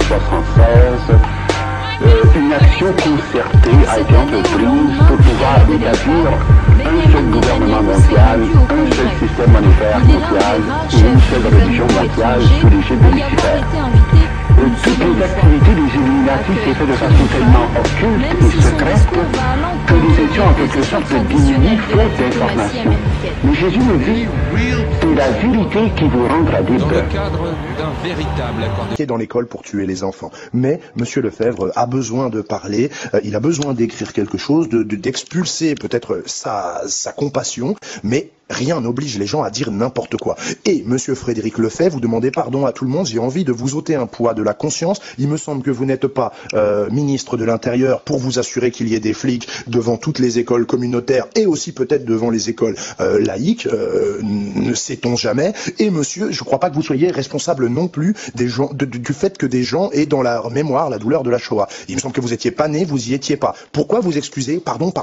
1973, une action concertée a été entreprise pour pouvoir établir un seul gouvernement mondial, un seul système monétaire mondial et une seule religion mondiale sous l'égide de Lucifer. Toutes les activités des Illuminati s'est fait de façon tellement occulte et secrète que nous étions en quelque sorte démunis faute d'informations. Mais Jésus nous dit, c'est la vérité qui vous rendra libre. Dans le cadre d'un véritable dans l'école pour tuer les enfants. Mais Monsieur Lefebvre a besoin de parler, il a besoin d'écrire quelque chose, d'expulser peut-être sa compassion, mais rien n'oblige les gens à dire n'importe quoi. Et Monsieur Frédéric Lefebvre, vous demandez pardon à tout le monde, j'ai envie de vous ôter un poids de la conscience. Il me semble que vous n'êtes pas ministre de l'Intérieur pour vous assurer qu'il y ait des flics devant toutes les écoles communautaires et aussi peut-être devant les écoles laïques, ne sait-on jamais. Et monsieur, je ne crois pas que vous soyez responsable non plus des gens, du fait que des gens aient dans leur mémoire la douleur de la Shoah. Il me semble que vous n'étiez pas né, vous y étiez pas. Pourquoi vous excusez? Pardon.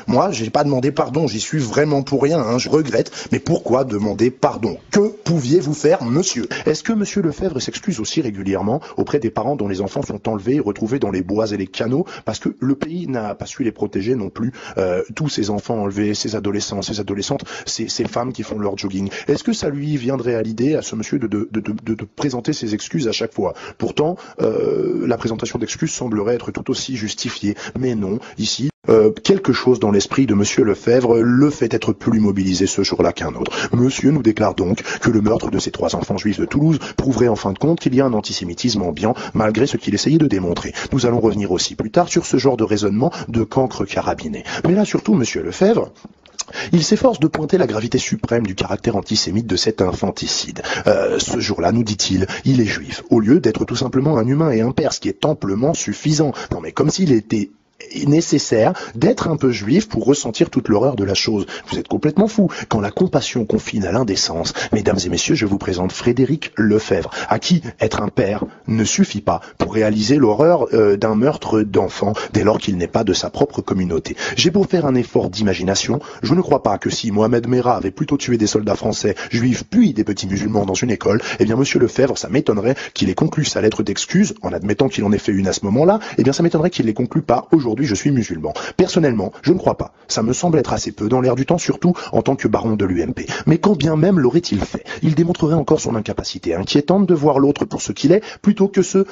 Moi, j'ai pas demandé pardon, j'y suis vraiment pour rien. Je regrette, mais pourquoi demander pardon? Que pouviez-vous faire, monsieur? Est-ce que monsieur Lefebvre s'excuse aussi régulièrement auprès des parents dont les enfants sont enlevés et retrouvés dans les bois et les canaux parce que le pays n'a pas su les protéger non plus, tous ces enfants enlevés, ces adolescents, ces adolescentes, ces femmes qui font leur jogging? Est-ce que ça lui viendrait à l'idée à ce monsieur de présenter ses excuses à chaque fois? Pourtant, la présentation d'excuses semblerait être tout aussi justifiée, mais non, ici, quelque chose dans l'esprit de Monsieur Lefebvre le fait être plus mobilisé ce jour-là qu'un autre. Monsieur nous déclare donc que le meurtre de ces 3 enfants juifs de Toulouse prouverait en fin de compte qu'il y a un antisémitisme ambiant, malgré ce qu'il essayait de démontrer. Nous allons revenir aussi plus tard sur ce genre de raisonnement de cancre carabiné. Mais là surtout, Monsieur Lefebvre, il s'efforce de pointer la gravité suprême du caractère antisémite de cet infanticide. Ce jour-là, nous dit-il, il est juif, au lieu d'être tout simplement un humain et un père, ce qui est amplement suffisant. Non mais comme s'il était nécessaire d'être un peu juif pour ressentir toute l'horreur de la chose. Vous êtes complètement fou. Quand la compassion confine à l'indécence, mesdames et messieurs, je vous présente Frédéric Lefebvre, à qui être un père ne suffit pas pour réaliser l'horreur d'un meurtre d'enfant dès lors qu'il n'est pas de sa propre communauté. J'ai beau faire un effort d'imagination, je ne crois pas que si Mohamed Merah avait plutôt tué des soldats français, juifs, puis des petits musulmans dans une école, eh bien monsieur Lefebvre, ça m'étonnerait qu'il ait conclu sa lettre d'excuse, en admettant qu'il en ait fait une à ce moment-là, eh bien ça m'étonnerait qu'il l'ait conclu par aujourd'hui je suis musulman. Personnellement, je ne crois pas. Ça me semble être assez peu dans l'air du temps, surtout en tant que baron de l'UMP. Mais quand bien même l'aurait-il fait, il démontrerait encore son incapacité inquiétante de voir l'autre pour ce qu'il est, plutôt que ce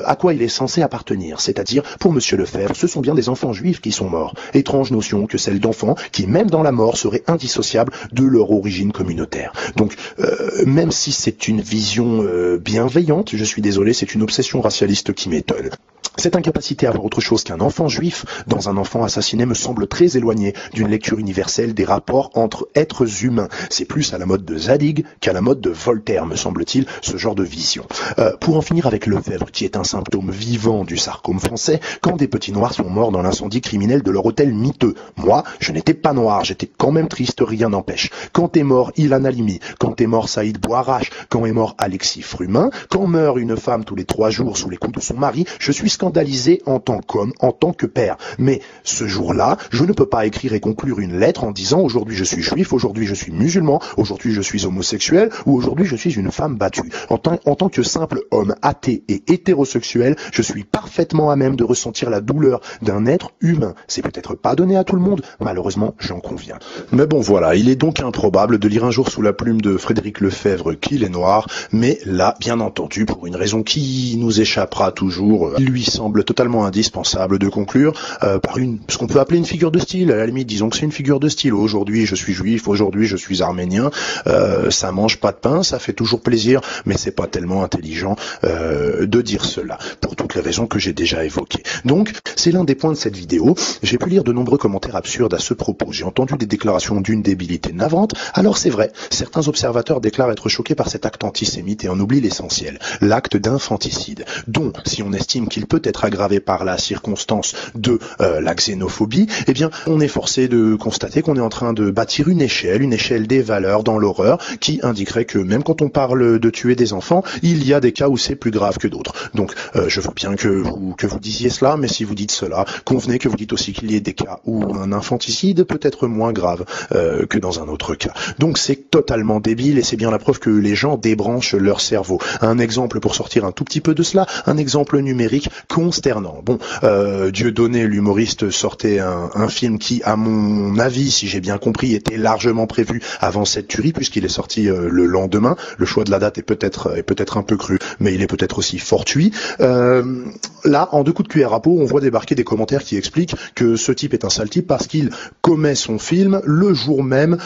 à quoi il est censé appartenir. C'est-à-dire, pour Monsieur Lefebvre, ce sont bien des enfants juifs qui sont morts. Étrange notion que celle d'enfants qui, même dans la mort, seraient indissociables de leur origine communautaire. Donc, même si c'est une vision bienveillante, je suis désolé, c'est une obsession racialiste qui m'étonne. Cette incapacité à voir autre chose qu'un enfant juif dans un enfant assassiné me semble très éloignée d'une lecture universelle des rapports entre êtres humains. C'est plus à la mode de Zadig qu'à la mode de Voltaire, me semble-t-il, ce genre de vision. Pour en finir avec Lefebvre, qui est un symptôme vivant du sarcome français, quand des petits noirs sont morts dans l'incendie criminel de leur hôtel miteux. Moi, je n'étais pas noir, j'étais quand même triste, rien n'empêche. Quand est mort Ilan Halimi, quand est mort Saïd Bouarache, quand est mort Alexis Frumin, quand meurt une femme tous les 3 jours sous les coups de son mari, je suis scandalisé en tant qu'homme, en tant que père. Mais ce jour-là, je ne peux pas écrire et conclure une lettre en disant aujourd'hui je suis juif, aujourd'hui je suis musulman, aujourd'hui je suis homosexuel ou aujourd'hui je suis une femme battue. En tant que simple homme athée et hétérosexuel, je suis parfaitement à même de ressentir la douleur d'un être humain. C'est peut-être pas donné à tout le monde, malheureusement j'en conviens. Mais bon voilà, il est donc improbable de lire un jour sous la plume de Frédéric Lefebvre qu'il est noir, mais là, bien entendu, pour une raison qui nous échappera toujours, il lui semble totalement indispensable de conclure par ce qu'on peut appeler une figure de style. À la limite, disons que c'est une figure de style. Aujourd'hui, je suis juif, aujourd'hui, je suis arménien. Ça mange pas de pain, ça fait toujours plaisir, mais c'est pas tellement intelligent de dire cela, pour toutes les raisons que j'ai déjà évoquées. Donc, c'est l'un des points de cette vidéo. J'ai pu lire de nombreux commentaires absurdes à ce propos. J'ai entendu des déclarations d'une débilité navrante. Alors c'est vrai, certains observateurs déclarent être choqués par cet acte antisémite et en oublient l'essentiel, l'acte d'infanticide, dont, si on estime qu'il peut peut-être aggravée par la circonstance de la xénophobie, eh bien, on est forcé de constater qu'on est en train de bâtir une échelle des valeurs dans l'horreur, qui indiquerait que même quand on parle de tuer des enfants, il y a des cas où c'est plus grave que d'autres. Donc, je veux bien que vous disiez cela, mais si vous dites cela, convenez que vous dites aussi qu'il y ait des cas où un infanticide peut être moins grave que dans un autre cas. Donc, c'est totalement débile et c'est bien la preuve que les gens débranchent leur cerveau. Un exemple pour sortir un tout petit peu de cela, un exemple numérique consternant. Bon, Dieudonné, l'humoriste, sortait un film qui, à mon avis, si j'ai bien compris, était largement prévu avant cette tuerie, puisqu'il est sorti le lendemain. Le choix de la date est peut-être un peu cru, mais il est peut-être aussi fortuit. Là, en 2 coups de cuillère à peau, on voit débarquer des commentaires qui expliquent que ce type est un sale type parce qu'il commet son film le jour même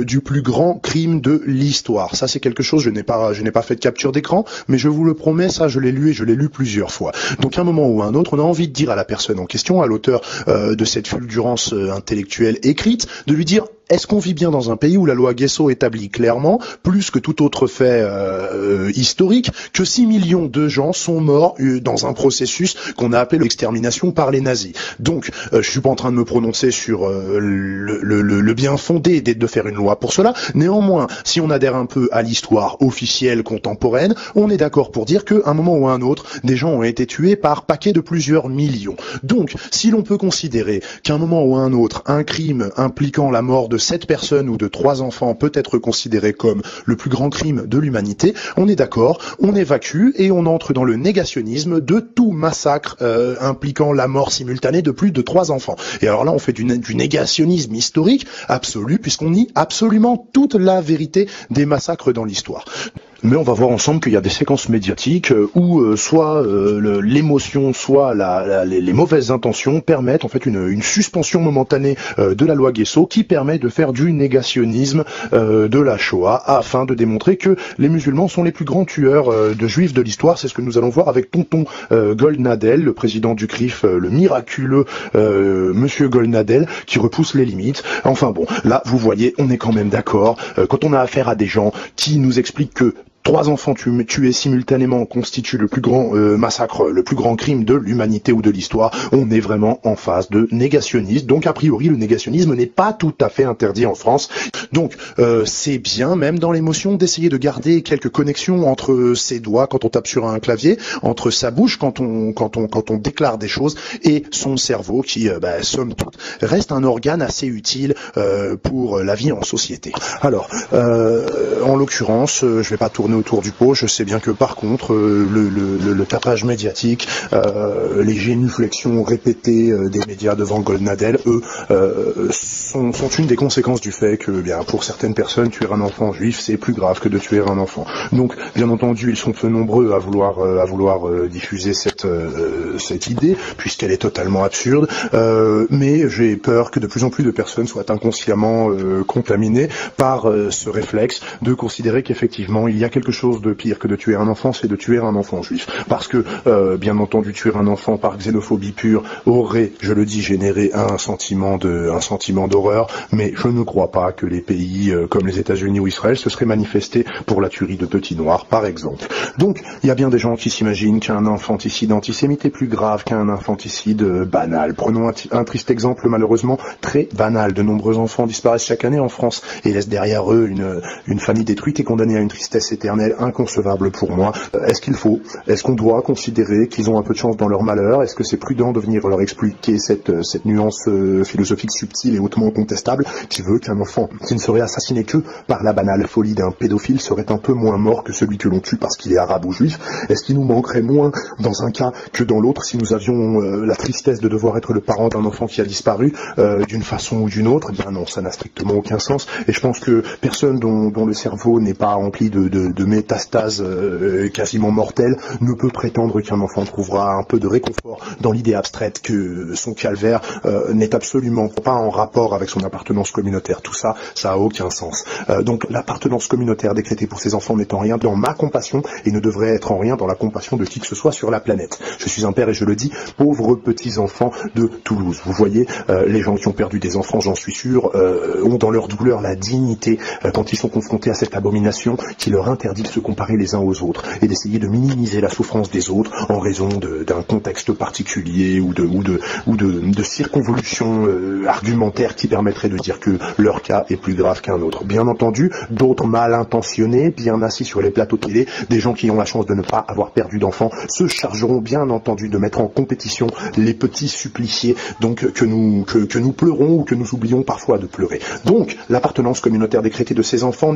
du plus grand crime de l'histoire. Ça, c'est quelque chose, je n'ai pas fait de capture d'écran, mais je vous le promets, ça, je l'ai lu et je l'ai lu plusieurs fois. Donc, à un moment ou à un autre, on a envie de dire à la personne en question, à l'auteur de cette fulgurance intellectuelle écrite, de lui dire: est-ce qu'on vit bien dans un pays où la loi Guesso établit clairement, plus que tout autre fait historique, que 6 millions de gens sont morts dans un processus qu'on a appelé l'extermination par les nazis. Donc, je suis pas en train de me prononcer sur le bien fondé de faire une loi pour cela. Néanmoins, si on adhère un peu à l'histoire officielle contemporaine, on est d'accord pour dire qu'à un moment ou à un autre, des gens ont été tués par paquets de plusieurs millions. Donc, si l'on peut considérer qu'à un moment ou à un autre, un crime impliquant la mort de 7 personnes ou de 3 enfants peut être considéré comme le plus grand crime de l'humanité, on est d'accord, on évacue et on entre dans le négationnisme de tout massacre impliquant la mort simultanée de plus de 3 enfants. Et alors là, on fait du négationnisme historique absolu, puisqu'on nie absolument toute la vérité des massacres dans l'histoire. Mais on va voir ensemble qu'il y a des séquences médiatiques où soit l'émotion, soit les mauvaises intentions permettent en fait une suspension momentanée de la loi Guesso qui permet de faire du négationnisme de la Shoah afin de démontrer que les musulmans sont les plus grands tueurs de juifs de l'histoire. C'est ce que nous allons voir avec tonton Golnadel, le président du CRIF, le miraculeux monsieur Golnadel, qui repousse les limites. Enfin bon, là vous voyez, on est quand même d'accord. Quand on a affaire à des gens qui nous expliquent que 3 enfants tués simultanément constituent le plus grand massacre, le plus grand crime de l'humanité ou de l'histoire, on est vraiment en phase de négationnisme. Donc a priori le négationnisme n'est pas tout à fait interdit en France. Donc c'est bien même dans l'émotion d'essayer de garder quelques connexions entre ses doigts quand on tape sur un clavier, entre sa bouche quand on déclare des choses et son cerveau qui somme toute reste un organe assez utile pour la vie en société. Alors en l'occurrence, je vais pas tourner autour du pot, je sais bien que par contre le tapage médiatique, les génuflexions répétées des médias devant Golnadel, eux, sont une des conséquences du fait que bien pour certaines personnes tuer un enfant juif c'est plus grave que de tuer un enfant. Donc bien entendu ils sont peu nombreux à vouloir diffuser cette idée puisqu'elle est totalement absurde, mais j'ai peur que de plus en plus de personnes soient inconsciemment contaminées par ce réflexe de considérer qu'effectivement il y a quelque chose de pire que de tuer un enfant, c'est de tuer un enfant juif. Parce que, bien entendu, tuer un enfant par xénophobie pure aurait, je le dis, généré un sentiment d'horreur, mais je ne crois pas que les pays comme les États-Unis ou Israël se seraient manifestés pour la tuerie de petits noirs, par exemple. Donc, il y a bien des gens qui s'imaginent qu'un infanticide antisémite est plus grave qu'un infanticide banal. Prenons un triste exemple, malheureusement, très banal. De nombreux enfants disparaissent chaque année en France et laissent derrière eux une famille détruite et condamnée à une tristesse éternelle inconcevable pour moi. Est-ce qu'on doit considérer qu'ils ont un peu de chance dans leur malheur? Est-ce que c'est prudent de venir leur expliquer cette nuance philosophique subtile et hautement contestable qui veut qu'un enfant qui ne serait assassiné que par la banale folie d'un pédophile serait un peu moins mort que celui que l'on tue parce qu'il est arabe ou juif? Est-ce qu'il nous manquerait moins dans un cas que dans l'autre si nous avions la tristesse de devoir être le parent d'un enfant qui a disparu d'une façon ou d'une autre? Eh bien non, ça n'a strictement aucun sens et je pense que personne dont le cerveau n'est pas rempli de métastases quasiment mortelles ne peut prétendre qu'un enfant trouvera un peu de réconfort dans l'idée abstraite que son calvaire n'est absolument pas en rapport avec son appartenance communautaire. Tout ça, ça a aucun sens. Donc l'appartenance communautaire décrétée pour ces enfants n'est en rien dans ma compassion et ne devrait être en rien dans la compassion de qui que ce soit sur la planète. Je suis un père et je le dis, pauvres petits enfants de Toulouse. Vous voyez, les gens qui ont perdu des enfants, j'en suis sûr, ont dans leur douleur la dignité quand ils sont confrontés à cette abomination qui leur interdit interdit de se comparer les uns aux autres et d'essayer de minimiser la souffrance des autres en raison d'un contexte particulier ou de circonvolutions argumentaires qui permettraient de dire que leur cas est plus grave qu'un autre. Bien entendu, d'autres mal intentionnés, bien assis sur les plateaux de télé, des gens qui ont la chance de ne pas avoir perdu d'enfants, se chargeront bien entendu de mettre en compétition les petits suppliciés donc que nous pleurons ou que nous oublions parfois de pleurer. Donc, l'appartenance communautaire décrétée de ces enfants